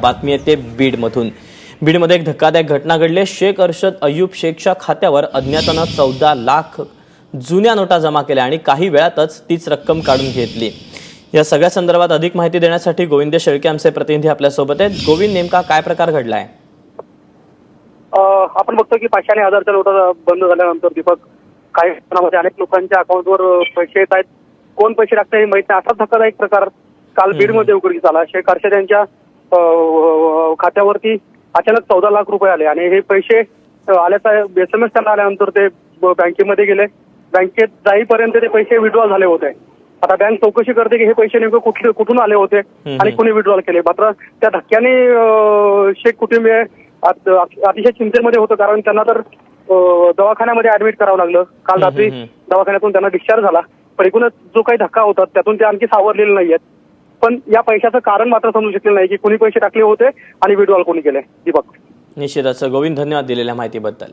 बातमी येते बीडमधून। बीडमध्ये एक धक्कादायक घटना घडली। शेख अर्शद अय्यूब शेखच्या खात्यावर अज्ञातानं 14 लाख जुन्या नोटा जमा केल्या आणि काही वेळातच तीच रक्कम काढून घेतली। या सगळ्या संदर्भात अधिक माहिती देण्यासाठी गोविंद शेळके आमचे प्रतिनिधी आपल्या सोबत आहेत। गोविंद, नेमका काय प्रकार घडलाय? आपण बघतो की 500 आणि 1000च्या नोटा बंद झाल्यानंतर दीपक काही क्षणामध्ये अनेक लोकांच्या अकाउंटवर पैसे येत आहेत। कोण पैसे टाकते हे माहित नाही। असा धक्कादायक प्रकार काल बीडमध्ये उघडकीस आला। शेख अर्शद यांच्या खात्यावरती अचानक 14 लाख रुपये आले आणि हे पैसे आल्याचा SMS त्यांना आल्यानंतर ते बँकेमध्ये गेले। बँकेत जाईपर्यंत ते पैसे विड्रॉल झाले होते। आता बँक चौकशी करते की हे पैसे नेमके कुठून आले होते आणि कुणी विड्रॉल केले। मात्र त्या धक्क्याने शेख कुटुंबीय अतिशय चिंतेमध्ये होतं, कारण त्यांना तर दवाखान्यामध्ये ऍडमिट करावं लागलं। काल रात्री दवाखान्यातून त्यांना डिस्चार्ज झाला, पण एकूणच जो काही धक्का होता त्यातून ते आणखी सावरलेले नाहीयेत। पण या पैशाचं कारण मात्र समजू शकले नाही की कुणी पैसे टाकले होते आणि विड्रॉल कोणी केले। दीपक, निश्चितच गोविंद, धन्यवाद दिलेल्या माहितीबद्दल।